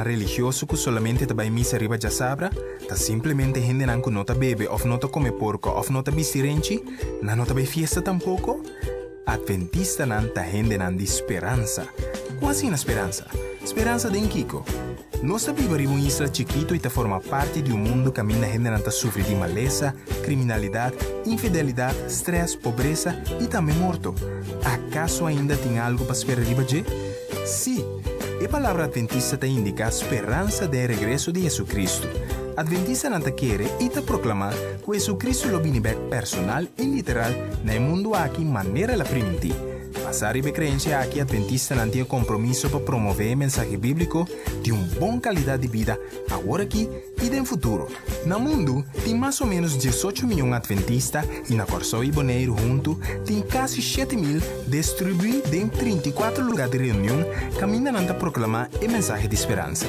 religioso que solamente te vai missa riba já sabra, ta simplesmente gente não que nota bebe, ou nota come porco, ou nota bisirenchi, não nota vai fiesta tampoco. Adventista não ta gente não de esperança. Quase na esperança. Esperança de Kiko. Nós vivemos em uma isla chiquito e forma parte de um mundo que a gente não sofre de maleza, criminalidade, infidelidade, stress, pobreza e também morto. Acaso ainda tem algo para esperar de? Sim, a palavra adventista te indica a esperança do regresso de Jesus Cristo. Adventista não te quer e te proclama que Jesus Cristo lo viene personal e literal no mundo aqui maneira la primiti. Passar e crença aqui Adventista não tem compromisso para promover mensagem bíblico de uma boa qualidade de vida agora aqui e no futuro. No mundo, tem mais ou menos 18 milhões de adventistas e na Corsou e Bonaire junto tem quase 7 mil distribuídos em 34 lugares de reunião que ainda não proclamar a mensagem de esperança.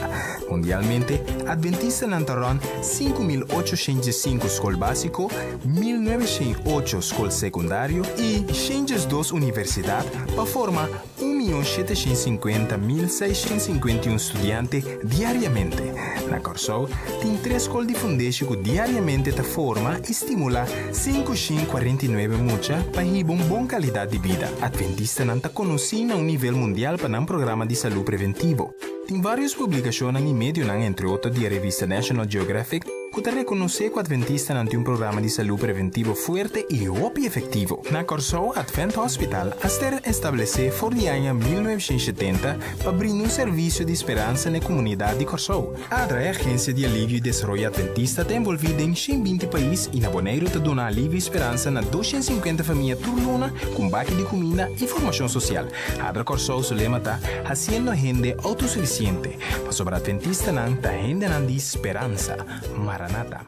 Mundialmente, Adventista não tem 5.805 escolas básicas, 1.908 escolas secundárias e 102 universidades para formar 1.750.651 estudantes diariamente. Na Corsou, tem 3 escolas de fundation que diariamente te forma e estimula 549 muchas para ter uma boa qualidade de vida. Adventista não está conhecido a um nível mundial para um programa de saúde preventivo. Tem várias publicações em médio, entre outras, da revista National Geographic, que te reconhece que o Adventista não tem um programa de saúde preventivo forte e óbvio efetivo. Na Corsou Advent Hospital, a ser estabelecida por o ano 1970 para brindar um serviço de esperança na comunidade de Corsou. A agência de alívio e desenvolvimento adventista está envolvida em 120 países e na Bonaire te dá alívio e esperança na 250 famílias turluna com baque de comida e formação social. A Corsou se lema está fazendo gente autossuficiente. Mas sobre Adventista não está gente não de esperança. Maranata.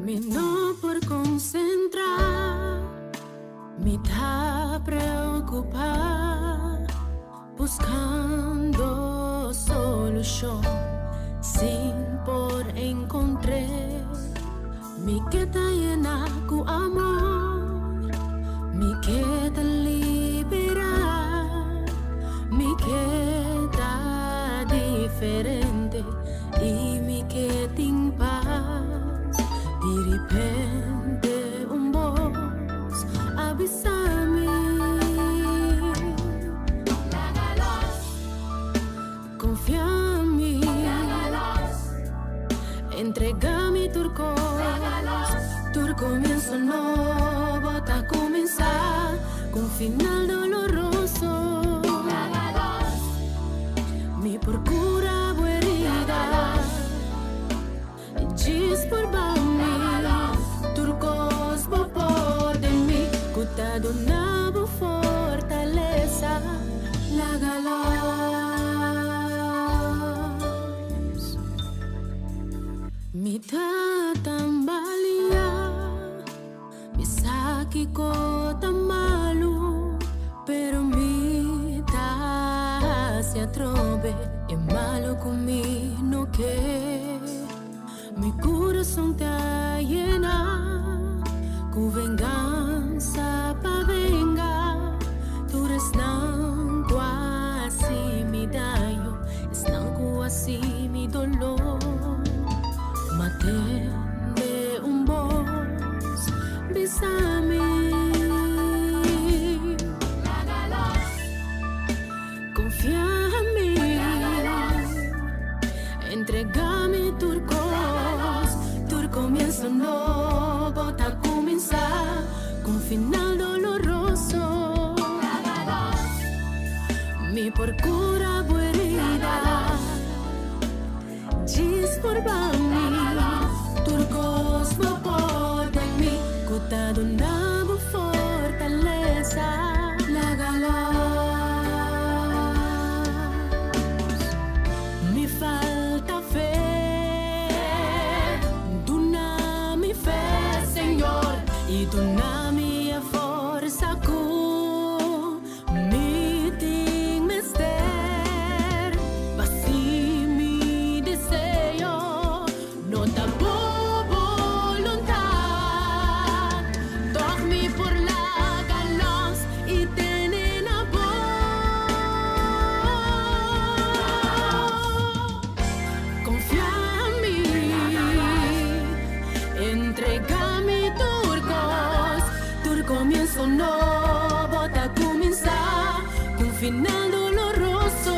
Me no por concentrar, me está preocupar, buscando solución, sin por encontrar. Me queda llena con amor, me queda liberar, me queda diferente y me queda en paz. De repente voz avisa-me, confia en mí, entrega-me tu comienzo nuevo está comenzar con final doloroso. Mi procura herida, diz por turcos por de mí, cutado na fortaleza, la galas. Mi tambalia, mi saki ko tamalu, pero mi se atrobe, es malo conmigo que mi corazón te llena, con venganza pa venga, tú eres nan quasi mi daño, es nan quasi mi dolor, matende un voz, bésame, confía en mí, entregame tu comienzo nuevo está comenzar con final doloroso. Mi procura herida, diz por mí, turcos por de mí, cutado na fortaleza, la galas. Me falta fe. Sem e tu na minha força com meeting mister basi mi desejo no ta voluntad dormi por la galons e tenen a confia en mí entregame tu comienzo nuevo te comienza con final doloroso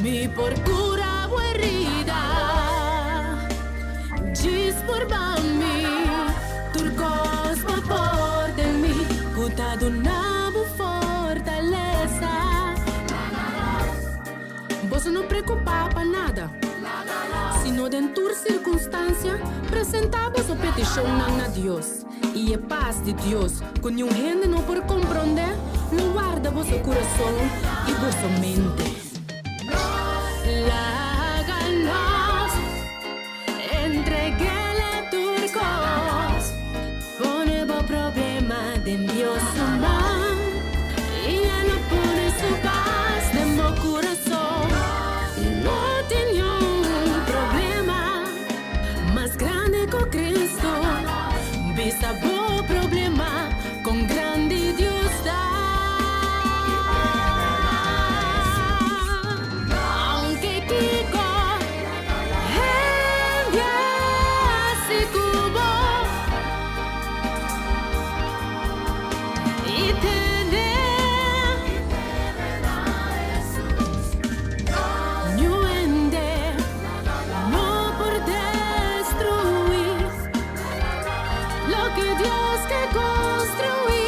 mi procura herida diz por mí turcos por de mí puta donavo fortaleza vos no preocupa para nada sino dentro de circunstancia presentamos a petición a Dios y a paz de Dios con un gente no por comprender no guarda vuestro corazón y vuestra mente láganos entreguele turcos pone vos problema de Dios humano y él no pone su paz de mi corazón no tenía más grande con Cristo, vista por problema con grande Dios da. Aunque Kiko se cubo y tener nuende no por destruir lo que Dios que construí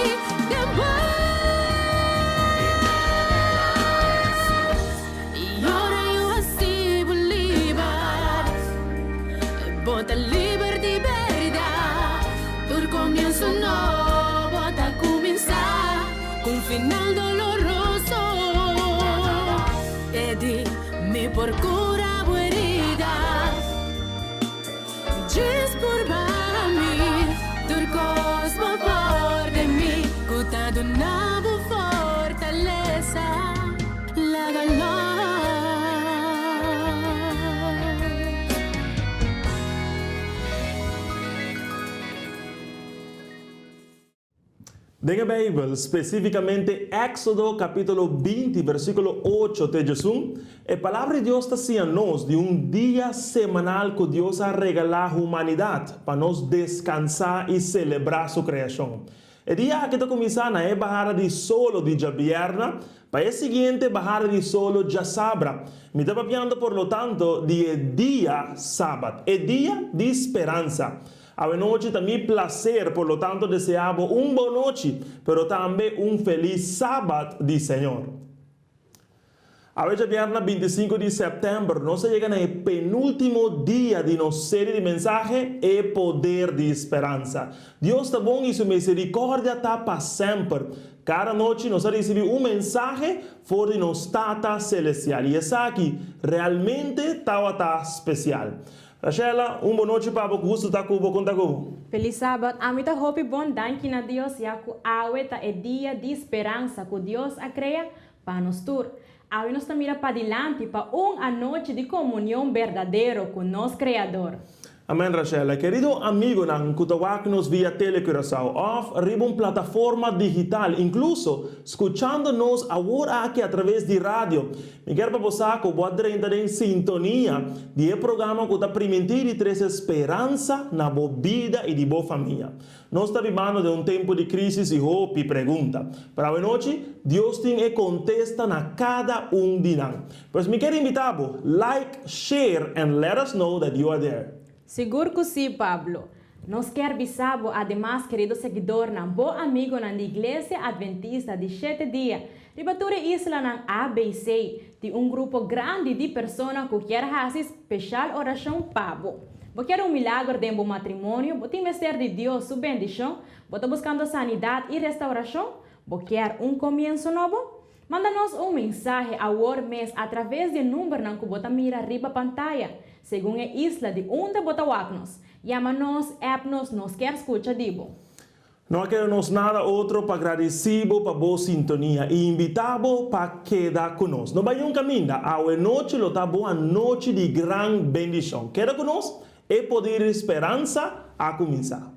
y ahora yo así voy liberar bota libre verdad por comienzo no bota comenzar con final doloroso Eddie mi procura herida diz por mí turcos por de mí cuta donavo fortaleza la galón En la Biblia, específicamente Éxodo capítulo 20, versículo 8 de Jesús, la palabra de Dios está haciéndonos de un día semanal que Dios ha regalado a la humanidad para nos descansar y celebrar su creación. El día que está comenzando es bajada de solo de viernes, para el siguiente bajada de solo ya sabra. Me está papiando por lo tanto de día sábado, el día de esperanza. A noche también placer, por lo tanto deseamos un buena noche, pero también un feliz sábado del Señor. A veces viernes 25 de septiembre nos llega el penúltimo día de nuestra serie de mensajes El Poder de Esperanza. Dios está bueno y su misericordia está para siempre. Cada noche nos recibe un mensaje fuera de nuestra tata celestial. Y es aquí realmente está especial. Rachela, uma boa noite para você, está com você? Feliz sábado. A mim tá hope bom, danke na Deus, já que a é dia de esperança que Deus a cria para nós todos. A nós está mira para diante para uma noite de comunhão verdadeira com nosso Criador. Amém, Rachela. Querido amigo, nos via telecoração, ou riba uma plataforma digital, incluso escuchando-nos agora aqui através de rádio. Me quero para você que pode entrar em sintonia de programa que está permitindo e traz esperança na boa vida e de boa família. Nós estamos vivendo de um tempo de crise e hope e pergunta. Para a noite, Deus tem e contesta na cada de nós. Pois me quero invitar, like, share, and let us know that you are there. Seguro que sim, Pablo. Nós queremos avisar, además, querido seguidor, um bom amigo na Igreja Adventista de 7 dias, ribatura isla na ABC, de um grupo grande de pessoas que querem fazer especial oração Pablo. Você quer milagre dentro do matrimônio, você tem ser de Deus, sua bendição, você está buscando sanidade e restauração, você quer começo novo? Manda-nos mensagem ao mês através do número que você mira arriba pantalla, segundo a isla de onde você nos. Llama-nos, app-nos, nos quer escuchar dibo. Não queremos nada outro para agradecer para boa sintonia e invitá-lo para quedar conosco. Não vai um caminho, a noite lo tá boa noite de grande bendição. Queda conosco e poder esperança a começar.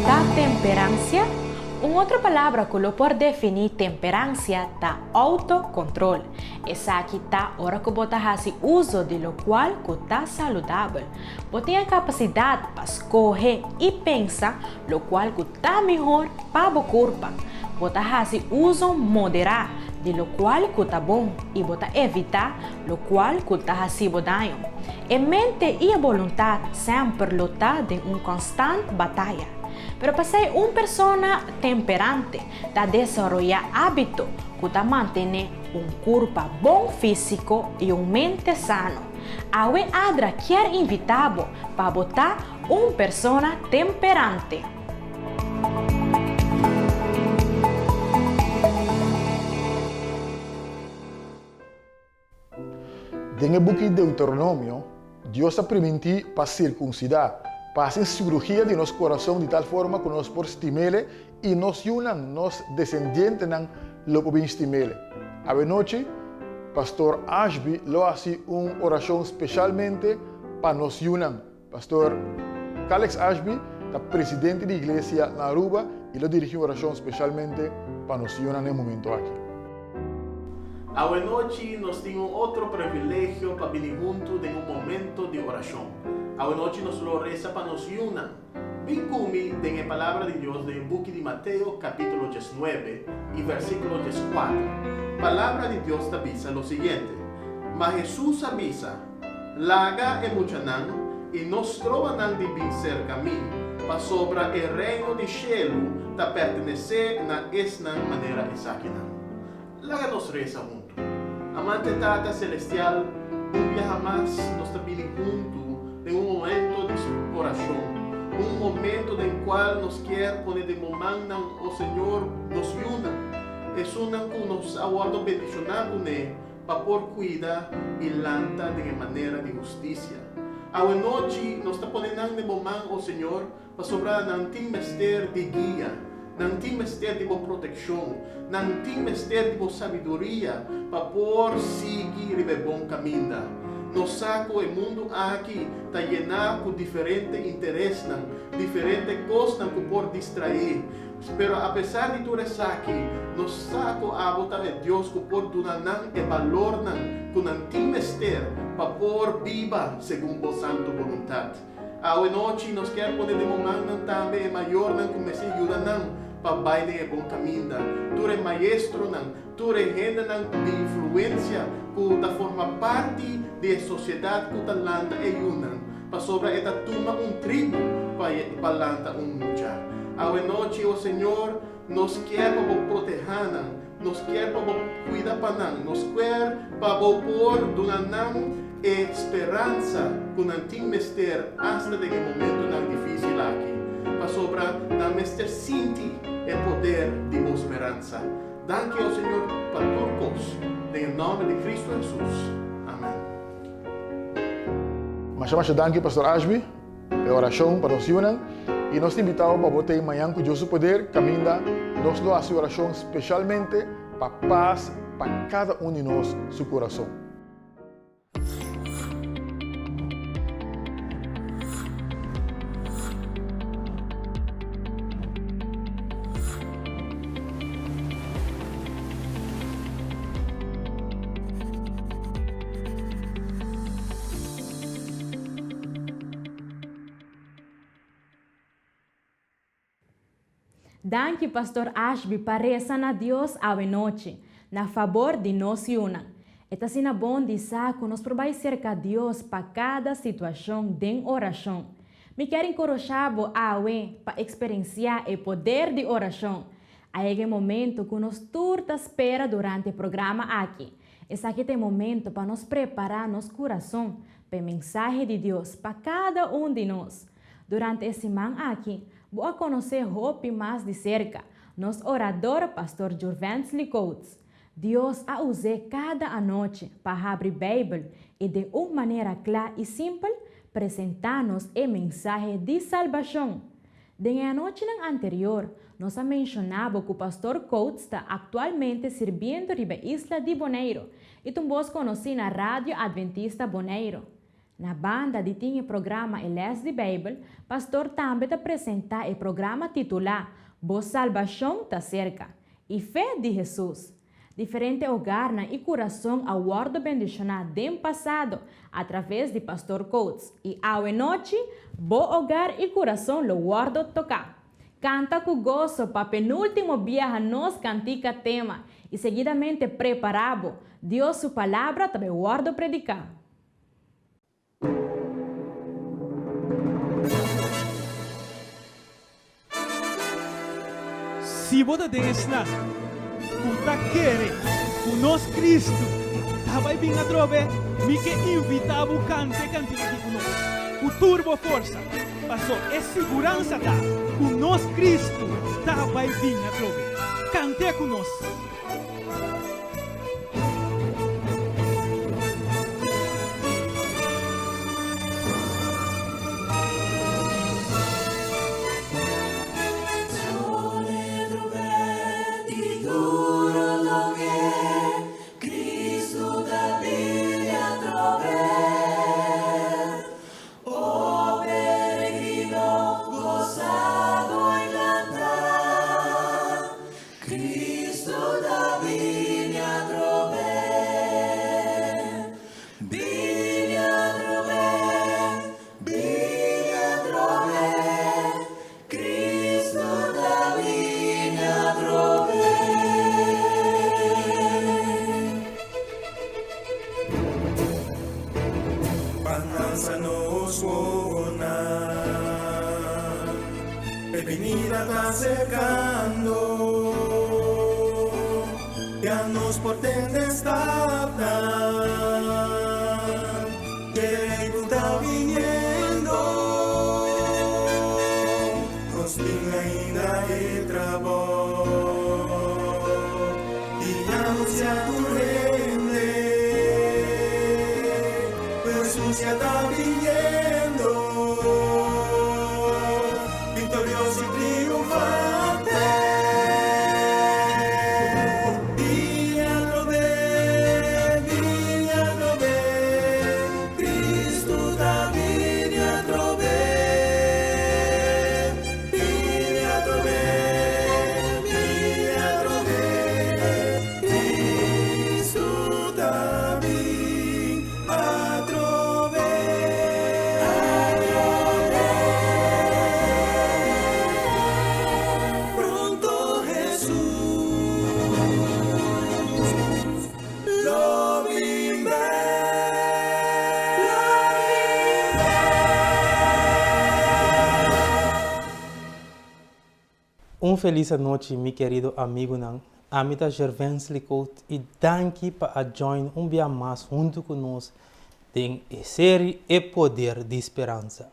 Da temperancia, uma outra palavra que eu por definir temperancia tá autocontrole. Essa aqui tá hora que você faz uso de lo qual que tá saudável. Você tem a capacidade para escolher e pensar lo qual que tá melhor para o corpo. Você faz uso moderado de lo qual que tá bom e você evitar lo qual que tá fazendo dano. E mente e a vontade sempre lutar de uma constante batalha. Pero para ser uma pessoa temperante, está desenvolver hábito que está manter corpo bom físico e mente sano. A Adra quer invitar-vos para botar uma pessoa temperante. En el book de Deuteronomio, Dios ha permitido para circuncidar, para hacer cirugía de nuestro corazón de tal forma que nos por estimele y nos unan, nos descendientes lo que estimele. A noche, Pastor Ashby lo hace una oración especialmente para nos unan. Pastor Alex Ashby, el presidente de la iglesia en Aruba, y lo dirige una oración especialmente para nos unan en el momento aquí. A noite nós temos outro privilégio para vir junto em momento de oração. A noite nós lo reza para nos unir. Bem como tem a palavra de Deus no book de Mateus, capítulo 19, e versículo 4. A palavra de Deus avisa o seguinte: Mas Jesus avisa, laga e muchanan, e nos trovanan de vencer caminho, para sobre o reino de cielo, para pertencer na esta maneira exaquinan. Laga nos reza junto. Amante Tata Celestial, um dia jamás nós estamos juntos em momento de oração, momento em qual nos quer poner de momento o Senhor nos una, es una que nos aguarda bendicionar com Ele, para por cuidar e lanta de maneira de justiça. A noite nós estamos ponendo de momento o Senhor, para sobrar não tem mestre de guia, não tem mestre de proteção, não tem mestre de sabedoria, para por seguir o bom caminho. No saco o mundo aqui está llenado com diferentes interesses, diferentes coisas que por distrair. Pero apesar de tudo isso aqui, no saco a botar de Deus que por donar e valor que não tem mestre para por viva segundo a santa vontade. A noite nós queremos poder demonstrar também maior que me ajuda para baile e bom caminho. Tu é maestro, tu é gente de influência que da forma parte da sociedade que está landa e una, para sobre esta toma tribo para landa lugar. A noite o Senhor nos quer para proteger, nos quer para cuidar para nos quer para pôr donar esperança que não tem mestre hasta de momento difícil aqui, para sobre da mestre sinti o poder de boa esperança. Danke ao Senhor para todos, em nome de Cristo Jesus. Amém. Mas danke, Pastor Ashby, a oração para nos unir, e nós te invitamos para botar amanhã com Deus o poder, caminha, nós lo hacemos oração especialmente para paz, para cada de nós, seu coração. Danke, Pastor Ashby, para rezar a Deus a noite, na favor de nós unam. Esta sina bom de saco nos provai cerca de Deus para cada situação de oração. Me quero encorajar a para experienciar o poder de oração. Há um momento que nos turta espera durante o programa aqui. Esse aqui tem momento para nos preparar nosso coração para a mensagem de Deus para cada de nós. Durante esse semana aqui, vou conhecer Hope mais de cerca, nosso orador, pastor Jurvensly Coates. Deus a usa cada noite para abrir a Bíblia e de uma maneira clara e simples apresentar-nos a mensagem de salvação. Na noite anterior, nós mencionamos que o pastor Coates está atualmente servindo na isla de Bonaire e também conheci na Rádio Adventista Bonaire. Na banda de tinha programa Eles de Bíblia, pastor também apresenta o programa titular Boa Salvação está cerca e Fé de Jesus. Diferente hogar e coração ao guardo bendicionado do passado através de pastor Coates e ao noite, bom hogar e coração lo guardo tocar. Canta com gozo para penúltimo viaje nos cantica tema e seguidamente preparado Deus sua palavra também guardo predicar. Se você desna, puta quere, o nosso Cristo, vai vir a trove, me que invitava o cante aqui conosco. O turbo força, passou é segurança tá, o nosso Cristo, vai vir a trove. Cante conosco. Venida está acercando, ya nos portende estar, que está viniendo, nos vino ainda el trabajo, y ya no se urgente, Jesús ya está viniendo. Victorioso y triunfante, Cristo da viña trove, Cristo da viña trove. Feliz noite, meu querido amigo nan. Amita Jurvensly Coates e danke para join dia mais junto conosco em a série E Poder de Esperança.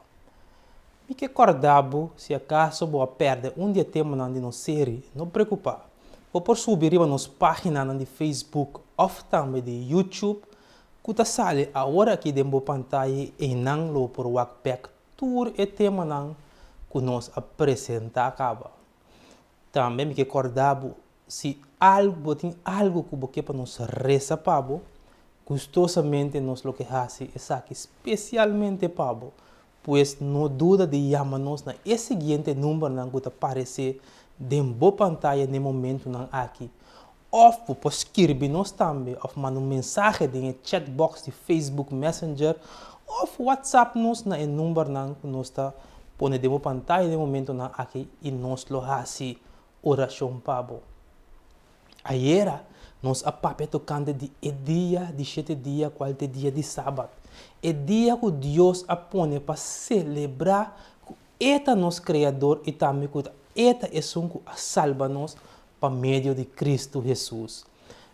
Me que acordabo se acaso vou perder dia tema nan de nossa série, não preocupar. Vou por subir a nossa página nan de Facebook ou também de YouTube, que tá sale a hora aqui dentro da pantalla e não lo por back tour e tema nan que nós apresenta acaba. Também me acordava se algo tem algo que você para nos reza pabo, gostosamente nos lo que hace es aqui especialmente pabo, pois não dúvida de chamar-nos na esse seguinte número não que aparece dentro da pantalla no momento não aqui, ou por escrever-nos também, ou mandar mensagem no chat box de Facebook Messenger, ou WhatsApp nos na número não que nós está pondo dentro da pantalla no momento não aqui e nos lo hace oração pabo. Ayer, Nós a papel tocante de dia de 7 dias, qual é dia de sábado. É dia que Deus a põe para celebrar que eta nosso Criador e também que eta é um que salva nós por meio de Cristo Jesus.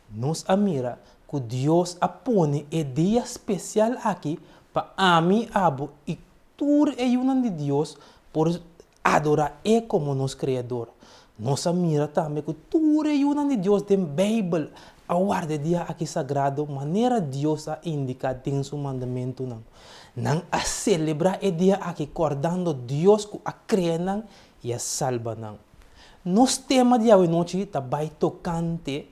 Nós admira que Deus a põe é dia especial aqui para mim, abo e tudo é um de Deus por adorar é como nosso Criador. Nós admira também que tudo é um de Deus da Bíblia. A guarda dia aqui sagrado, maneira Deus a indicar em seu mandamento não a celebrar é dia aqui acordando Deus que a criar e a salva não. Nos tema de hoje noite também tocante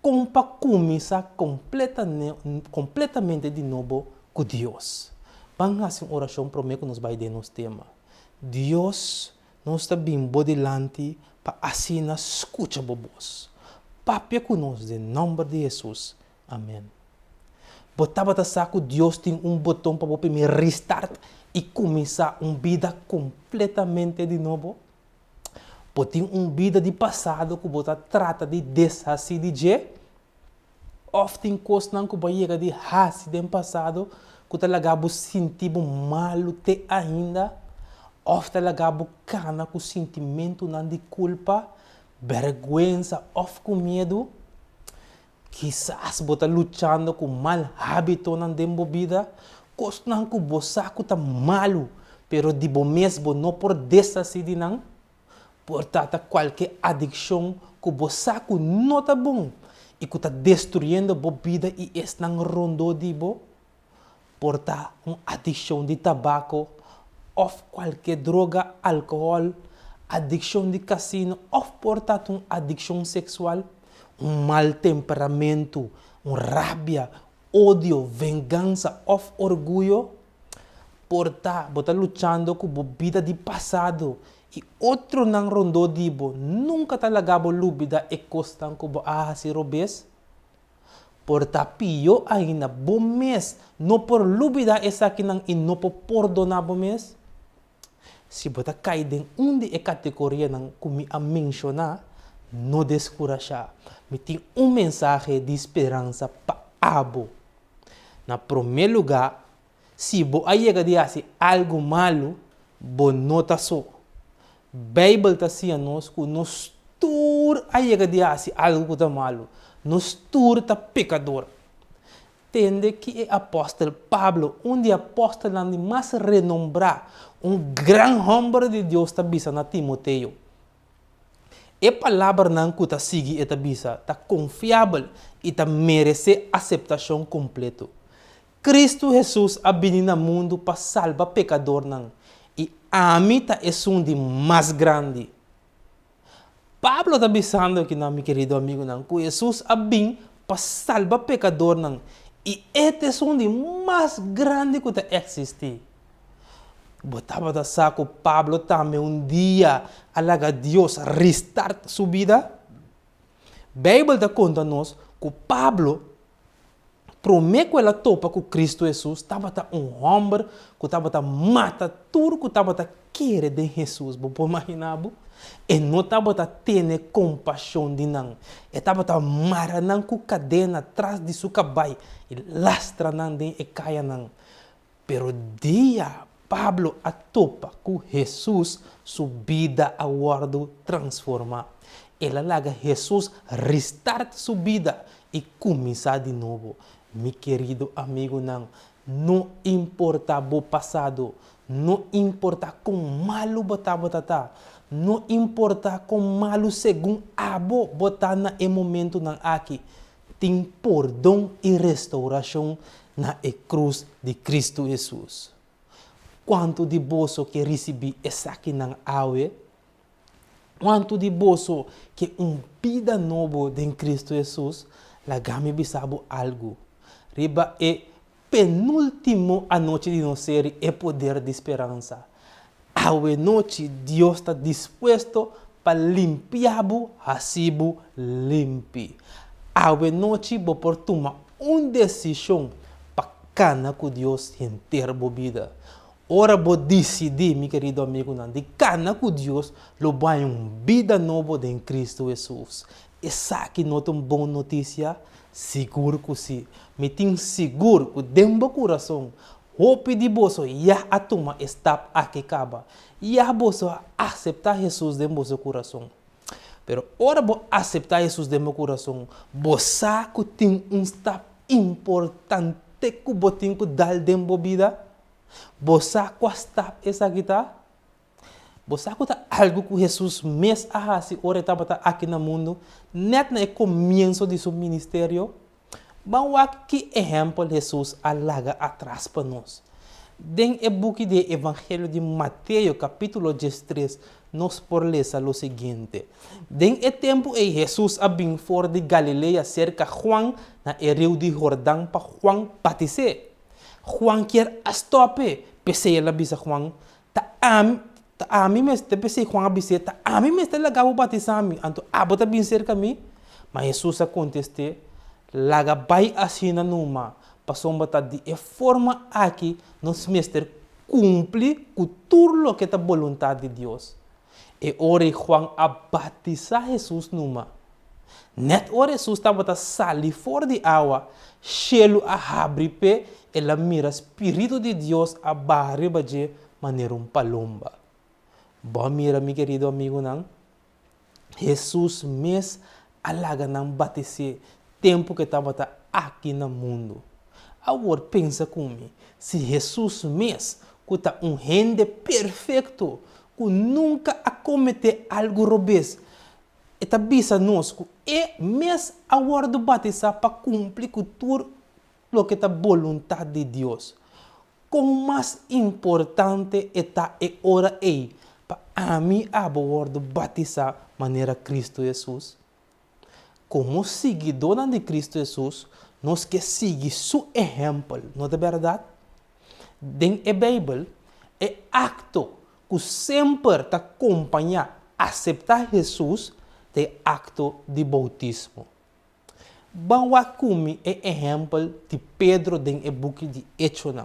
como para começar completamente de novo com Deus. Vamos fazer uma oração para mim que nos vai dar nos tema. Deus nos está bem delante para assim nós escuta voz. Papai conosco, em nome de Jesus. Amém. Botava saco, Deus tem botão para você me restart e começar uma vida completamente de novo. Você tem vida de passado que você trata de deshacer de jeito. Often coisas que você chega de raça do passado que você lagabo sentir malo te ainda. Often lagabo cana com sentimento de culpa. Vergüenza ou com medo, quizás você lutando com mal hábito na sua vida, coisa que você está malo, pero de você mesmo não por desistir não, portanto qualquer adicção que você não está bom e que está destruindo a vida e está rondo de você, portanto uma adicção de tabaco ou qualquer droga, álcool, adicção de cassino, ou portanto uma adicção sexual, mau temperamento, rabia, ódio, vingança ou orgulho, portanto, você está lutando com a vida de passado e outro não rondou de você, nunca está lagado lúbida e costan que você se robes. Portanto, pior ainda, você mesmo, não por lúbida essa aqui e não por perdonar você mesmo. Se você cai em de categoria que me mencionar, não descurajar. Me tem mensagem de esperança para abo. Na primeiro lugar, se você chega de fazer algo malo, você não está só. A Bíblia está dizendo nós que nós todos chega de fazer algo que é malo. Nós todos está pecador. Entende que o apóstolo Pablo, apóstolo mais renombrado, grande homem de Deus, está dizendo a Timoteo. A palavra que está seguindo esta bisa, está confiável e está merece aceitação completa. Cristo Jesus a vindo no mundo para salvar pecador e a mim é um de mais grande. Pablo está dizendo aqui, meu querido amigo, que Jesus a vindo para salvar pecador e este é um de mais grande que existe. Botava da saco Pablo também dia alaga Deus restart sua vida. A Bíblia está conta-nos que Pablo promete que ela topa com Cristo Jesus, estava homem que estava mata tudo que estava querer de Jesus. Você pode imaginar? E não estava tendo compaixão de não. E estava marando com cadena atrás de seu cabelo e lastra não de e caia não. Pero dia Pablo a topa com Jesus, sua vida a guardo transforma. Ela laga Jesus restart sua vida e começar de novo. Meu querido amigo, não importa o passado, não importa como malo você não importa como malo segundo abo botar na momento aqui, tem perdão e restauração na cruz de Cristo Jesus. Quanto de bolso que recebi essa aqui na aue, quanto de bolso que vida novo de Cristo Jesus, la gami bisabo algo. Riba é penúltimo a noite de nossa série é poder de esperança. A noite Deus está disposto para limpiar-bo, assim limpe. A noite vou por tomar uma decisão para cana com Deus inteira a vida. Ora bo decidi, mi querido amigo, de cana com Deus, lo vai vida nova em Cristo Jesus. Essa aqui não é uma boa notícia, seguro que sim. Me tenho seguro que dentro do coração, hope de bolso, já a toma está aqui acaba. Já bolso aceitar Jesus dentro do coração. Pero ora bo aceitar Jesus dentro do coração, você que tem step importante que você tem que dar dentro da vida. Você que está essa aqui tá? Você que está algo que Jesus mesmo se ora estava aqui no mundo, net no começo de seu ministério. Vamos que exemplo Jesus alaga atrás para nós. Den o book de Evangelho de Mateus, capítulo 13, nós por ler o seguinte. Den o tempo em Jesus a vir fora de Galileia cerca Juan na rio de Jordão para Juan batizar. Juan quer stop, pensei ela bisa Juan, a mim mesmo, pensei Juan abise, a mim mesmo lagava batizar me, então abota bem cerca mim, mas Jesus a contestou, laga vai assim na numa, passou uma de forma aqui, nós mestre cumpre com tudo o que é a vontade de Deus. E ora Juan a batizar Jesus numa. Net ora Jesus estava a sair fora de água, cheio a abrir pé, ela mira Espírito de Deus a barriba de maneira palomba. Bom mira, meu querido amigo, não? Jesus mesmo alaga não batizar tempo que estava aqui no mundo. Agora pensa comigo, se Jesus mesmo que está gente perfeito, que nunca a cometer algo robês, está bisa nós que é mesmo agora do batizar para cumprir com tudo o que é a vontade de Deus. Como mais importante está a hora aí para mim agora do batizar maneira Cristo Jesus. Como seguidor de Cristo Jesus, nós que seguir seu exemplo, não é verdade? Dentro da Bíblia, é acto que sempre está acompanhado aceitar Jesus de acto de bautismo. Vamos a comer o exemplo de Pedro dentro do book de Hechos.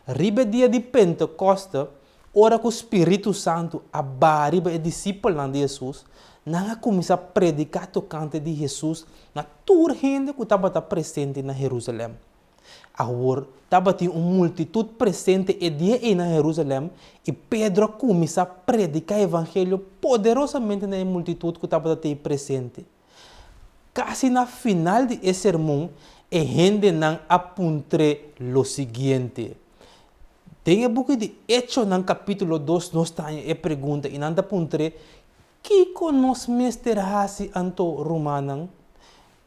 Riba dia de Pentecoste, ora que o Espírito Santo abariba o discípulo de Jesus, não começa a predicar tocante de Jesus na toda gente que estava presente na Jerusalém. Agora, estava uma multitud presente e dia na Jerusalém e Pedro começa a predicar o evangelho poderosamente na multitud que estava presente. Quase na final de esse sermão, a gente não apontou o seguinte. Tem o book de Hechos, no capítulo 2, nós temos a pergunta e não apontou que conosco mestre hasi anto romanan?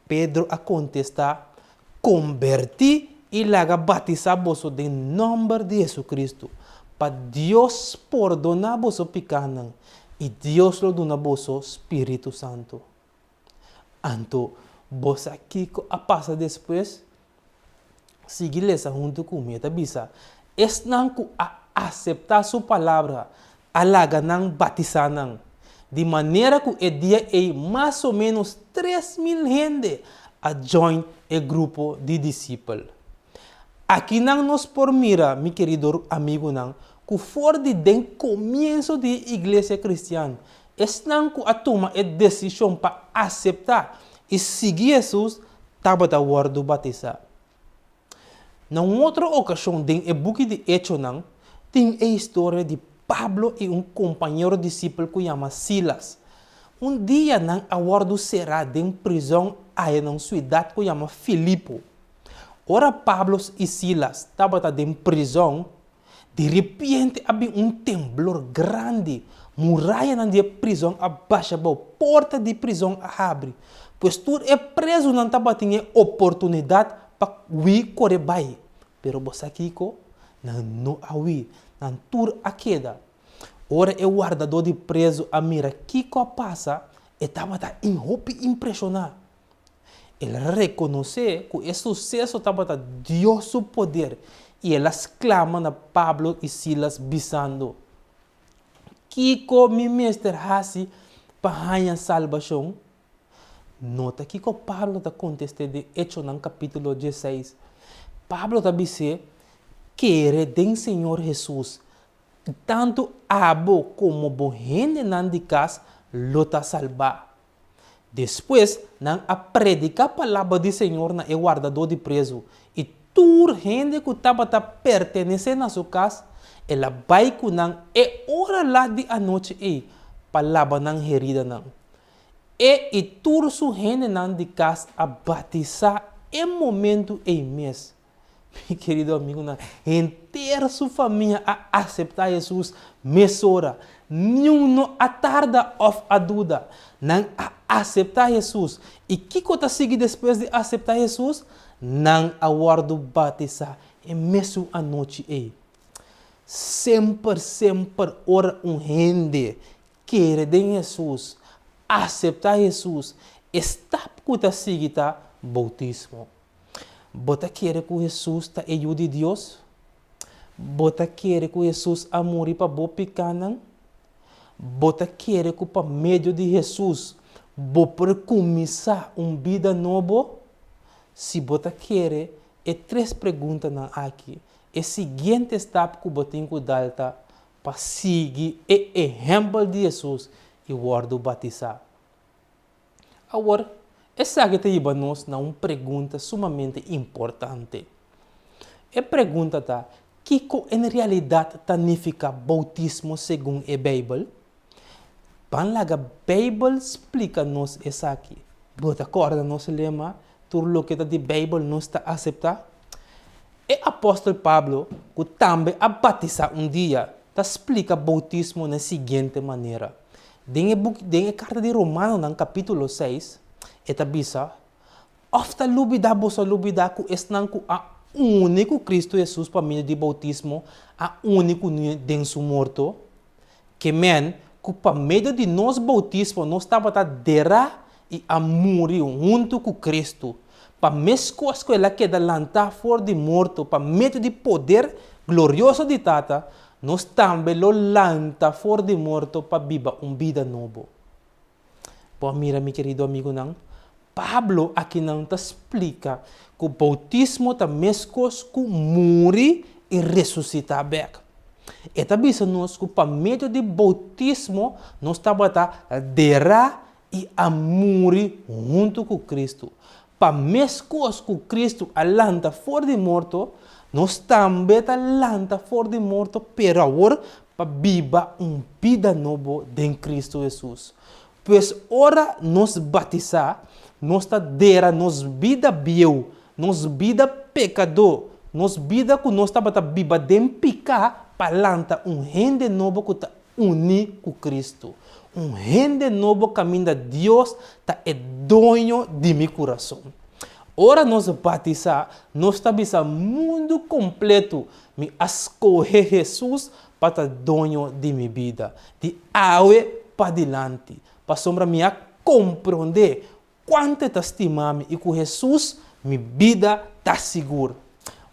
Pedro a contestar, converti e laga batizar vosso de nome de Jesus Cristo, para Deus perdonar vosso pecados e Deus lo dona vosso Espírito Santo. Anto, vos aqui a passa depois, siga lesa junto comigo, tá bisa? Esnan ku a aceitar sua palavra, alaga nang batizar nang. De maneira que o dia é mais ou menos 3.000 gente a join o grupo de discípulos. Aqui não nos por mira, meu querido amigo, não, que fora de dentro começo de igreja cristiana, estão a tomar a decisão para aceitar e seguir Jesus, estava a word batizar. Na outra ocasião, dentro do book de Hechos, tem a história de Pablo e companheiro discípulo que chama Silas. Dia, não aguardo será dentro prisão aí na cidade que chama Filipo. Ora, Pablo e Silas estavam dentro prisão. De repente, havia temblor grande. Muralha na prisão abaixa, a porta de prisão abre. Pois tudo é preso, não estava tendo oportunidade para ir correr bem. Pero você aqui, não aui. Não tur a queda. Ora, o guardador de preso a mira que passa e estava impressionado. Ele reconheceu que esse sucesso estava Deus seu poder e ele exclama na Pablo e Silas bisando. Kiko mi mestre hasi para a salvação. Nota que Pablo está contestando de Hechos no capítulo 16. Pablo está dizendo querer do Senhor Jesus, tanto abo como bo gente nan de casa, lota salvar. Depois, não a predicar a palavra do Senhor na guardador de preso. E toda gente que estava pertencendo a sua casa, ela vai com não e hora lá de a noite e palavra não herida não. E toda sua gente não de casa a batizar em momento e mês. Meu querido amigo, inteira sua família a aceitar Jesus, mesora, nenhum a tarda of a dúvida, não a aceitar Jesus. E que coisa sigue depois de aceitar Jesus? Não a guardo batizar em mesmo a noite e sempre ora gente quer de Jesus, aceitar Jesus, está coisa sigue tá bautismo. Bota querer que Jesus te ajude Deus? Bota querer que Jesus amore para bo picanan? Bota querer que para meio de Jesus bo por começar vida novo? Se bota querer, é 3 perguntas aqui. É seguinte etapa que botem que dalta para seguir o exemplo de Jesus e o guardo batizar. Agora, essa que te nos na uma pergunta sumamente importante. A pergunta tá, que em realidade significa bautismo segundo a Bíblia? A Bíblia explica-nos essa aqui. Bota acorda nos lema, tudo o que a Bíblia nos está aceita. E apóstolo Pablo, que também a batizar dia, explica bautismo da seguinte maneira. Dentro carta de Romanos, no capítulo 6, eta bisa, ofta lubida bosa lubida ku esnan ku a único Cristo Jesus para meio de bautismo, a único denso morto, que men, que para meio de nós bautismo, nós estava a dera e a morir junto com Cristo, para mesmo as coisas que da lanta fora de morto, para meio de poder glorioso de Tata, nós também lo lanta fora de morto para viver vida novo. Bom, mira, meu querido amigo, não? Pablo aqui não te explica que o bautismo está mesmo com morrer e ressuscitar back. E também nos que para meio de bautismo nós estamos a dera e a morrer junto com Cristo. Para mesmo que Cristo alanta fora de morto, nós também alanta fora de morto, pero agora para viver vida nova em Cristo Jesus. Pois ora nos batizar, nos dera nos vida biu, nos vida pecador, nos vida que nós estava viva de picar palanta gente novo que está unido com Cristo, gente novo caminho de Deus está é dono de meu coração. Ora nos batizar, nós estamos o mundo completo, me escolher Jesus para dono de minha vida, de aue para diante, para sombra minha compreender quanto está estimando e que Jesus, minha vida está segura.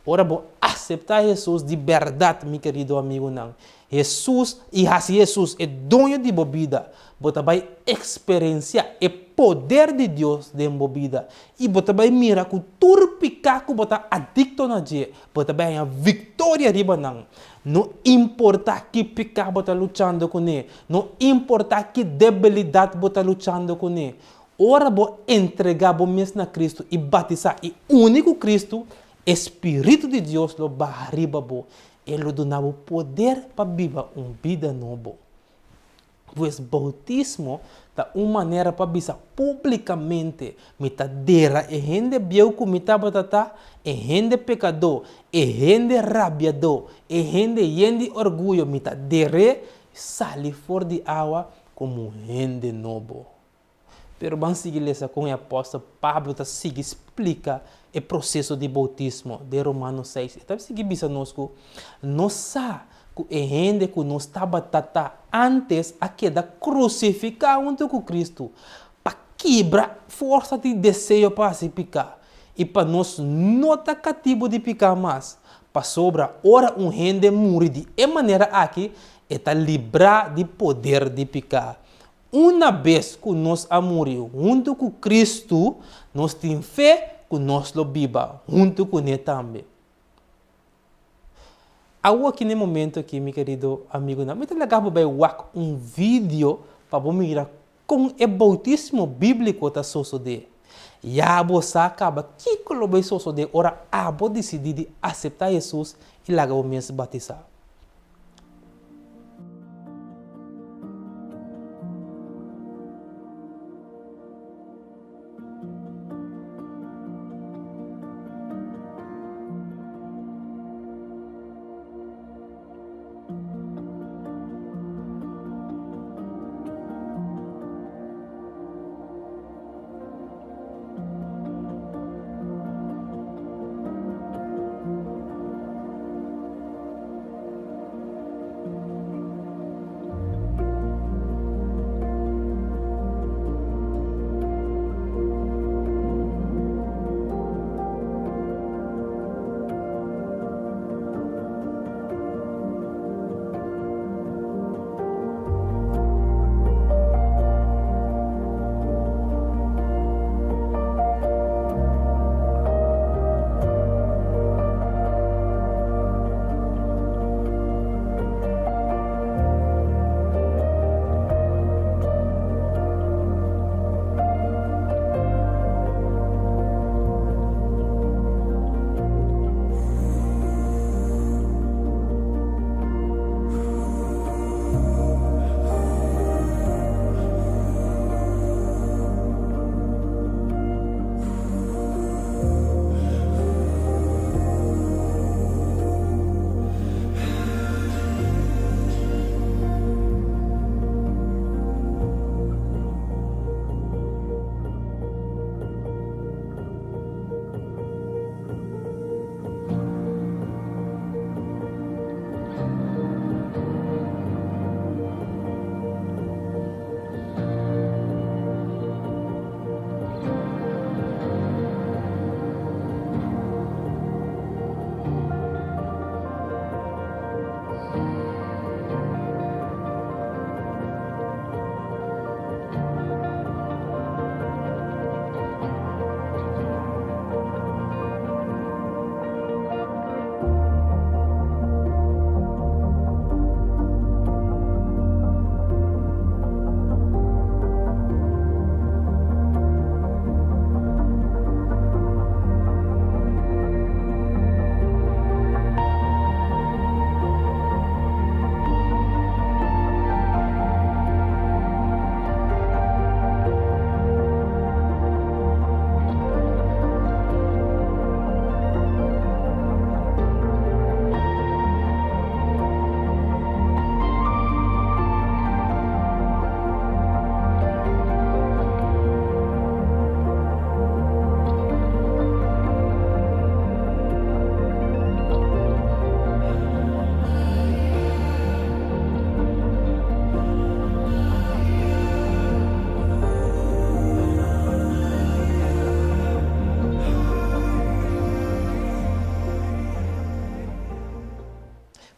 Ora, vou aceitar Jesus de verdade, meu querido amigo. Não. Jesus, e assim Jesus é dono de minha vida. Você vai experienciar o poder de Deus de minha vida. E você vai mirar que tudo pecado que você adicto na dia, você vai ter vitória riba não. Não importa que pecado você está lutando com ele. Não importa que debilidade você está lutando com ele. Ora, vou entregar você mesmo a Cristo e batizar o único Cristo, Espírito de Deus, lo barriba bo. Ele dá o poder para viver vida nova. Pois bautismo é uma maneira para viver publicamente. Me tá dera e gente biu que me tá batata, e gente pecador, e gente rabiador, e gente orgulho, me tá dera sali fora de água como gente novo. Pero vamos seguir essa com o apóstolo Pablo tá sigue explica o processo de bautismo de Romanos 6. Então seguir bisa nosco, nós sabe que a gente que nós estava tata antes a queda crucificar junto com Cristo para quebrar força de desejo para se picar e para nós não estar cativo de picar mais. Para sobra ora gente morrer de maneira aqui é tá livrar de poder de picar. Uma vez que nós morremos junto com Cristo, nós temos fé que nós lo viva junto com Ele também. Agora aqui no momento aqui, meu querido amigo, me legal para um vídeo para mirar com o bautismo bíblico da suceder. E a você acaba que quando vai suceder, ora a decidir aceitar Jesus e lá o mês batizar.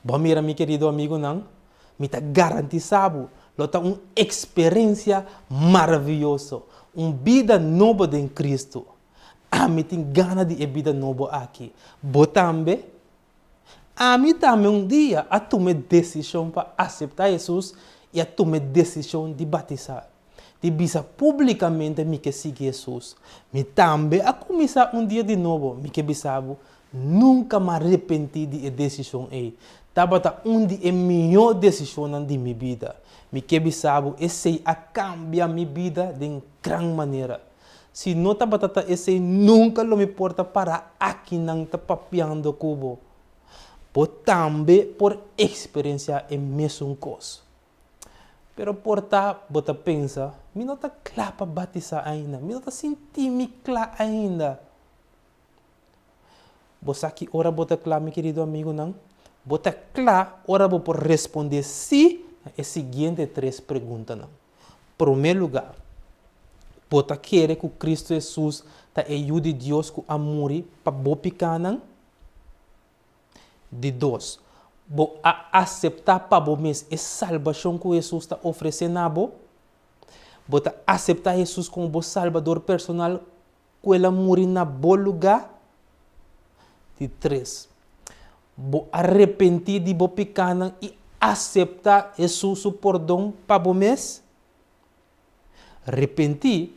Bom, mira, meu querido amigo, não? Me está garantizado, lota uma experiência maravilhosa, uma vida nova em Cristo. A mim tem gana de vida nova aqui. Botambe, a mim também dia a tomar decisão para aceitar Jesus e a tomar decisão de batizar. De bisa publicamente me que siga Jesus. Me também a começar um dia de novo, me que bisabo nunca me arrependi de decisão aí. Tabata dia melhor decisão de minha vida. Me que bisabo esse a cambiar minha vida de grande maneira. Se não tabata esse nunca lo me porta para aqui não tá papiando cubo. Por também por experiência é mesmo coisa. Pero porta bota pensa, me não tá claro para batizar ainda, me não tá sentir-me claro ainda. Você aqui ora bota claro, meu querido amigo, não? Bota claro, ora vou por responder sim a seguinte 3 perguntas, não? Primeiro lugar, bota querer que Cristo Jesus tá ajude Deus com amor para bopicar, não? De 2, vou aceitar para você a salvação que Jesus está oferecendo a você. Vou aceitar Jesus como salvador personal, que ele morre na bom lugar. De 3, bo arrepentir de bo pecado e aceitar Jesus o perdão para o mês? Arrepentir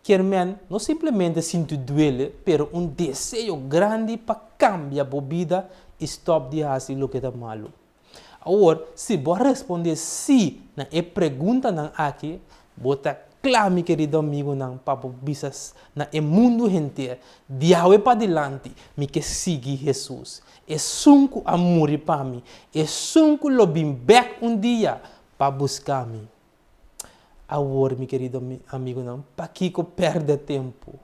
quer men não simplesmente sentir duele, pero um desejo grande para cambiar a vida e stop de fazer o que está malo. Agora, se você responder sim na pergunta aqui, bota claro, meu querido amigo, para bisas na mundo inteiro, de agora para diante, me que siga Jesus. É sunco amor para mim, é sunco lo bem back dia para buscar-me. Agora, meu querido amigo, para que eu perda tempo,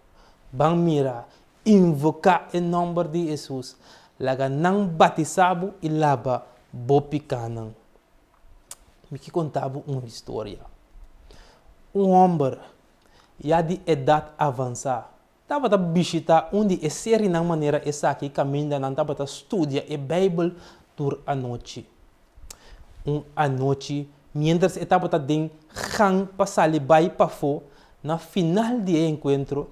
vamos mirar, invocar o nome de Jesus, laga não batizado e lava bopicana. Me que contava uma história. Um homem, já de idade avançada, estava a visitar onde é ser de maneira essa aqui caminha, não estava a estudar a Bíblia durante a noite. A noite, mientras estava a den gang para sair para fora, na final do encontro,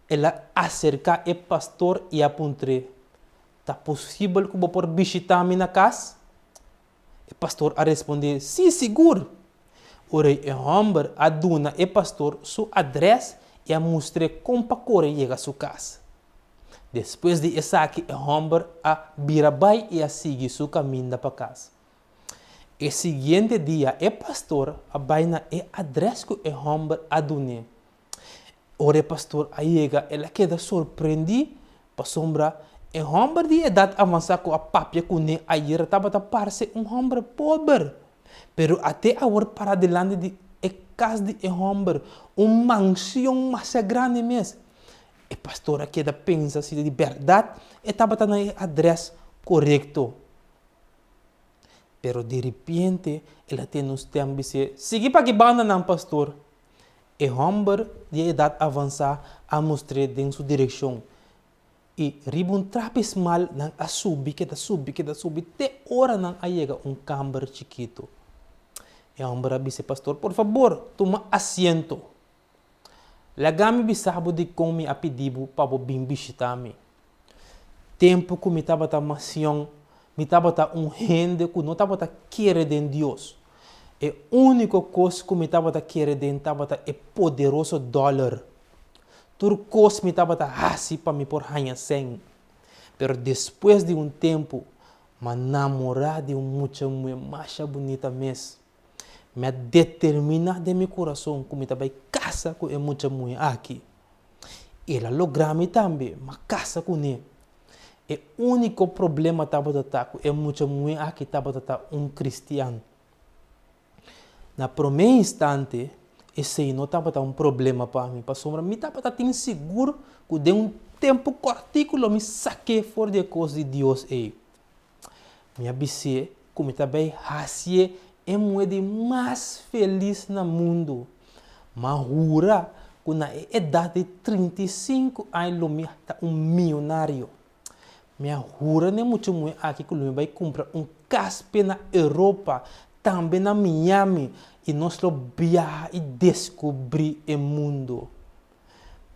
ela acerca o pastor e apontou: "Tá possível que eu possa visitar minha casa?" O pastor a responder: "Sim, seguro." Ora, o homem a dona o pastor sua adresse e a mostra como para chegar a sua casa. Depois de isso aqui, o homem a vira bem e a seguir seu caminho para casa. O seguinte dia, o pastor a vai na adresse que o homem a dona. Ora, o pastor a chega, ela queda surpreendida para sombra. O homem de idade avançada com a papia com ele ayer estava a parecer homem pobre. Pero até agora para delante de casa de homem, mansão mais grande mesmo. O pastor aqui pensa se de verdade estava na adresse correto. Pero de repente, ela tem nos tempo de dizer: "Siga para que banda não, pastor." O homem de idade avançada a mostrar em sua direção. E ribun trapis mal nang asubi, te hora nang ayega câmara chiquito. E homem disse: "Pastor, por favor, toma asiento." Lagami bisabo de como a pedido para vir visitar-me. Tempo que me estava a macião, me estava a gente que não estava a querer de Deus. E a única coisa que me estava a querer de estava o poderoso dólar. Turcos me estava a assim para me por ganhar sem. Pero depois de tempo, me namorar de muita mulher mais bonita mesmo. Me determina de meu coração que me estava casa com muita mulher aqui. Ela logra-me também, mas casa com ele. O único problema estava a estar com muita mulher aqui estava a estar cristiano. Na primeiro instante, esse não estava problema para mim, para sombra. Me estava inseguro que de tempo curtículo me saquei fora de coisa de Deus. Me abissei, como estava assim, é moeda mais feliz no mundo. Mas jura que na idade de 35 anos, me está milionário. Me jura nem muito muito aqui que vai comprar casa na Europa, também na Miami. E nós viajar e descobrir o mundo.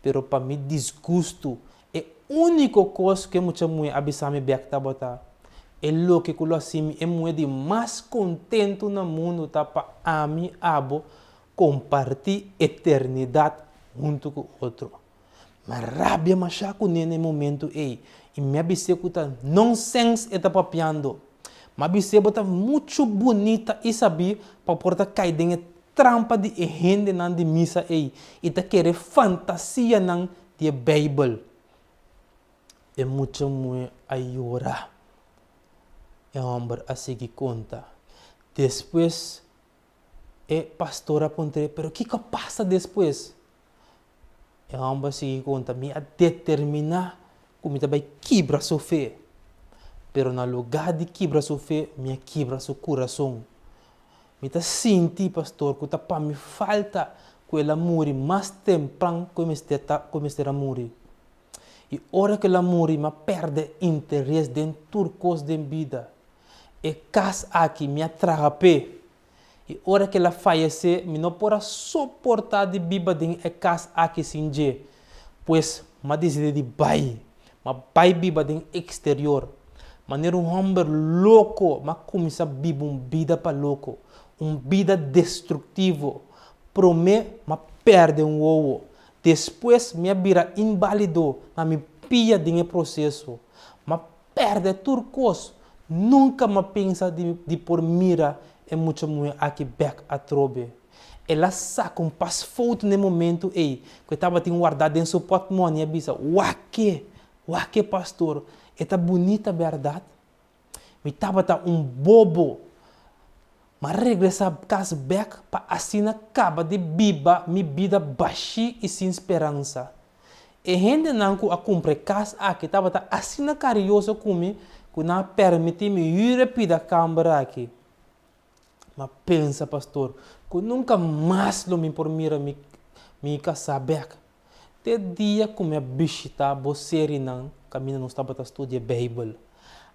Pero para mim, desgosto é a única coisa que muita mulher abisame bem que tá é lo que eu assim é mulher mais contente no mundo tá para a mim abo compartilhar eternidade junto com outro. Mas rabia machaco nesse momento e me abisse que tá nonsense está papiando. Mas você bota muito bonita e sabia para porta cair dentro trampa de gente nan de missa e tá querer fantasia nan de Bíblia. É muito muito a chorar. É homem a seguir conta. Depois é pastor apontou, pero que passa depois? É homem a seguir conta, me a determinar como vai quebrar sua fé. Pero no lugar de quebrar sua fé, me quebra seu coração. Me tá senti, pastor, que tá para me falta que ela morre mais temprano como está morrer. E hora que ela morre, me perde interesse dentro de tudo coisa de vida. E casa aqui me atrapalha. E hora que ela falece, me não pode suportar de viver dentro de casa aqui sem pois me decidi de vai, mas vai viver dentro exterior. maneira homem louco, mas começa a viver uma vida para louco, uma vida destrutiva, promete, mas perde um ovo. Depois me vira inválido, mas me pia de processo, mas perde turcos. Nunca me pensa de por mira é muito mulher aqui back a trobe. Ela saca um passaporte no momento que estava guardado em seu portmônio e disse, Wake pastor, é bonita verdade? Me estava um bobo, mas regressa a casa back para assim acaba de biba minha vida baixa e sem esperança. E gente não a cumprir casa aqui estava assim carinhoso comigo, que não permite me ir para a câmara aqui. Mas pensa, pastor, que nunca mais lo me por mira me casa back. Te dia que me visita você e não caminho não estava a estudar Bíblia.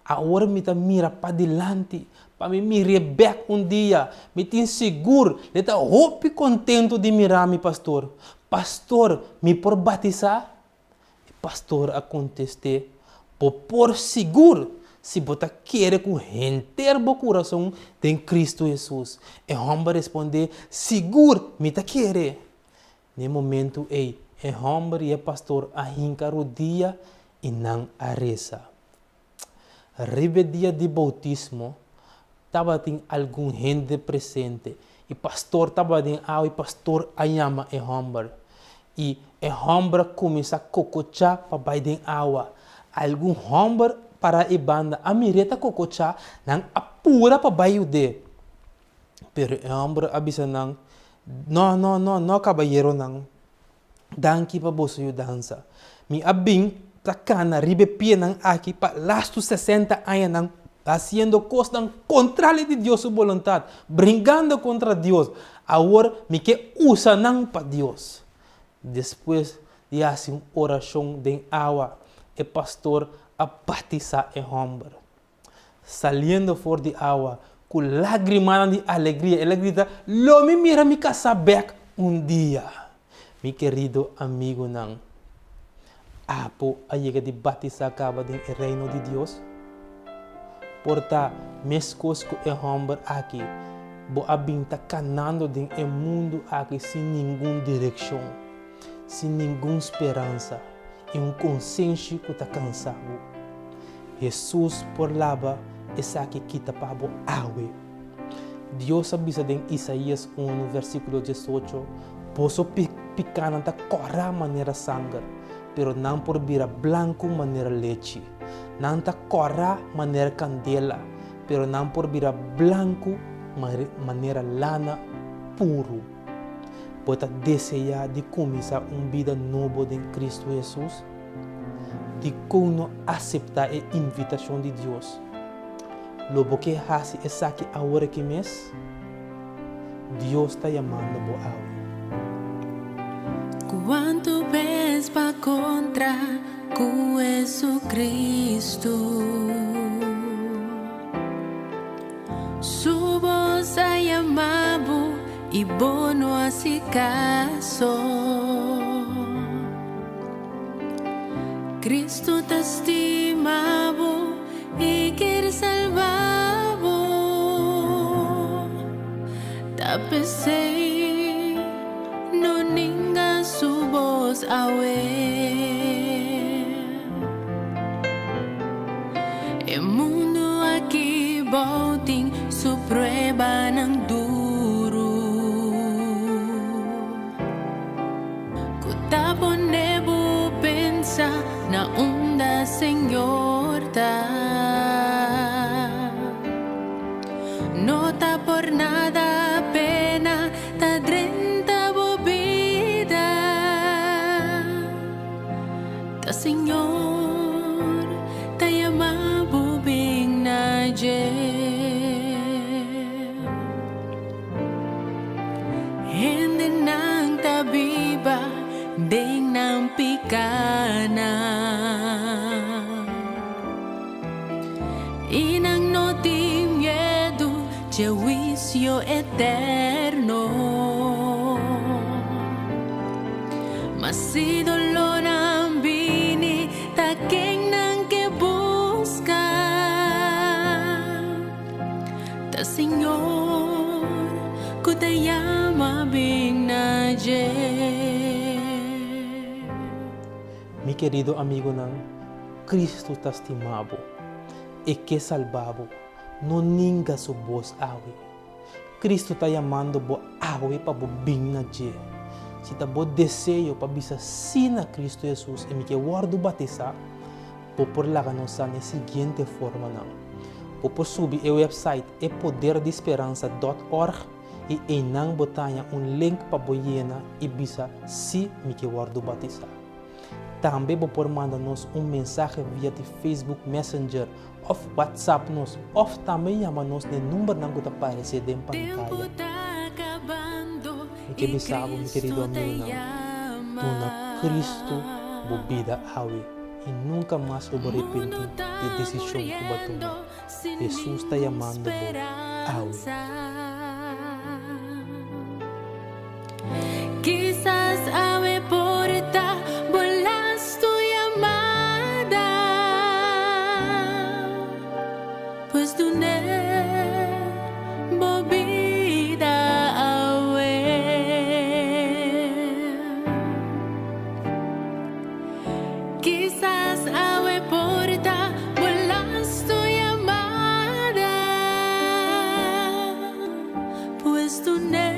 Agora me mira para diante, para me mirar back dia, me tem seguro, me tá hope contento de mirar me pastor. Pastor, me por batizar? Pastor a contestar, por seguro, se você quer com inteiro o coração de Cristo Jesus. E homem responder, seguro, me tá querer. No momento, homem e pastor a hincar o dia e não a reza. Arriba dia de bautismo, estava tem algum gente presente. E pastor estava tem e pastor a chama e homem. E homem começa a cocochar para baixo água. Algum homem para a banda, a mireta cocochar, não apura para baixo de. Pero homem avisa não, não, caballero não. Danke para você dança. Mi abing takana ribe pia nang aqui para lasto 60 anos nang haciendo cosas contrarias de Dios su voluntad, brincando contra Dios. Agora me que usa nang para Dios. Depois de hacer uma oração de agua, o pastor a batizar el hombre. Saliendo fora de agua, com lágrimas de alegria, ele grita: "Lo me mira mi casa back dia." Mi querido amigo nang, apo a llega de batizar acaba de reino de Dios. Porta mescos com el hombre aqui, bo abinta canando de el mundo aqui sem nenhuma direção, sem nenhuma esperança, e consciência que está cansado. Jesus por lava essa aqui quita para bo awe. Deus avisa em Isaías 1, versículo 18, posso picar na corra maneira sangue, pero não por vira branco maneira leite. Não ta corra maneira candela, pero não por vira branco maneira lana puro. Pode desejar de começar uma vida nova em Cristo Jesus, de como aceitar a invitação de Deus. Lobo que hace essa aqui agora que mês, Deus está chamando você. Quanto vez pa contra com Jesucristo, su voz a llamado y bono así caso. Cristo te estimavo y quiere salvavo. Tapese, no ninga su voz awe. El mundo aquí boting su prueba ng duro. Kutapon nebo pensa na onda Señor ta. No ta por nada pena ta drenta bobida. Ta Señor ta llama bubing na hindi nang tabiba ding nang pikana. Inang no ti miedo juicio eterno. Mas si dolor. Busca kutayama bing na Mi querido amigo ng Cristo tastimabo e que salvabo, no ninga su voz awe. Cristo ta llamando bo awe pa bo bing na je. Si ta bo desejo pa bisa sina Cristo Jesus e mi que guardo batiza, po por la ganosa na siguiente forma na. Po por subi e website e poderdesperança.org e enang botanya un link pa bo yena e bisa si mi que guardo batiza. Também vou por mandar-nos mensagem via de Facebook Messenger ou WhatsApp nos, ou também chamar-nos no número que está aparecendo em pantalla. E que bisabo, meu querido amigo, na Cristo, bebida awe e nunca mais vou arrepender de decisão que bateu. Jesus está chamando awe. Quizás awe porta bolas tu llamada, pues tu ne bobida awe. Quizás awe porta bolas tu llamada, pues tu ne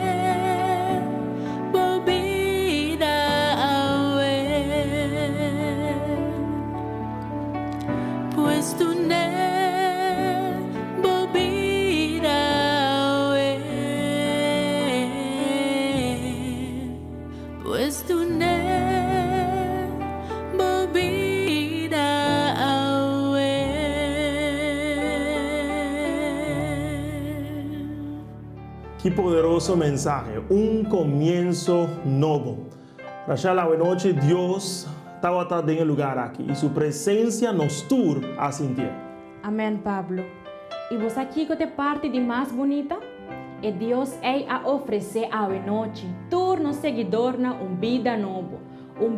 Qué poderoso mensaje, un comienzo nuevo. Rachel, buenas noches. Dios estaba en el lugar aquí y su presencia nos tur a sentir. Amém, Pablo. E você aqui que te parte de mais bonita? E Deus é a oferecer a noite, turno seguidor na vida novo,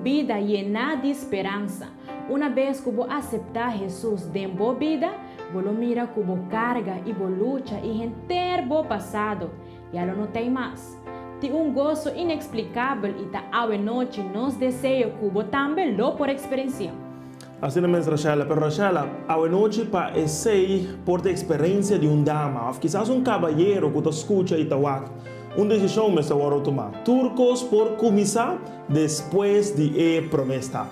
vida llena de esperança. Uma vez que você aceitar Jesus dentro da vida, você mira que você carga e você luta e enterra o passado. E ela não tem mais. Tem gozo inexplicável e tá a noite nos deseja que você também lo por experienciar. Assim não é, Rachel, pero Rachel, a noite para esse por a experiência de dama, ou quizás caballero que te escuta e te ouve. Decisão me está a tomar. Turcos por começar depois de promessa.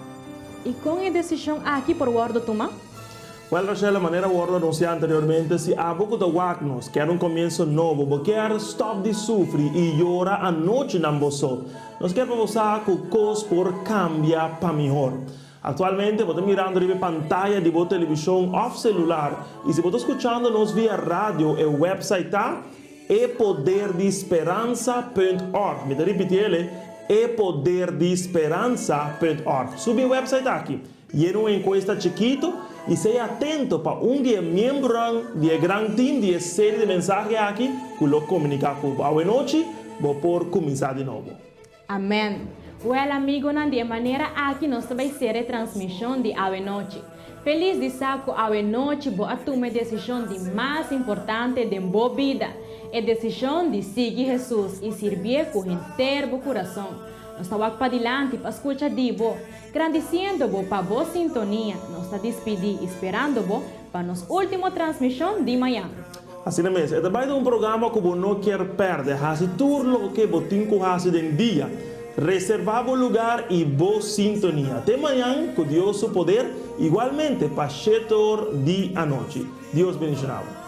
E com a decisão aqui por guarda tomar? Well, Rachel, a maneira que eu anunciei anteriormente, se há pouco de nos quer começo novo, você quer stop de sofrer e chorar a noite na você. Nós queremos que o cos por cambiar para melhor. Atualmente, você está mirando a pantalla de sua televisão ou celular e se você está escutando-nos via rádio e website, epoderdesperança.org. Me repetir ele, epoderdesperança.org. Subi o website aqui. Llena uma encuesta chiquito e seja atento para dia membro de grande team de série de mensagens aqui que lo comunicar com a noite, vou por começar de novo. Amém. Well, amigo, de maneira aqui nós vai ser a transmissão de a noite. Feliz de saco a noite vou tomar a decisão de mais importante de boa vida, a decisão de seguir Jesus e servir com inteiro coração. Nós estamos para adiante para escutar de você, agradecendo-vos para a vossa sintonia. Nós estamos despedir, esperando-vos para a nossa última transmissão de manhã. Assim mesmo, é também programa que você não quer perder, assim tudo que você tem que fazer em dia. Reservar o lugar e boa sintonia. Até amanhã, com Deus o poder, igualmente para o setor de a noite. Deus bendicionado.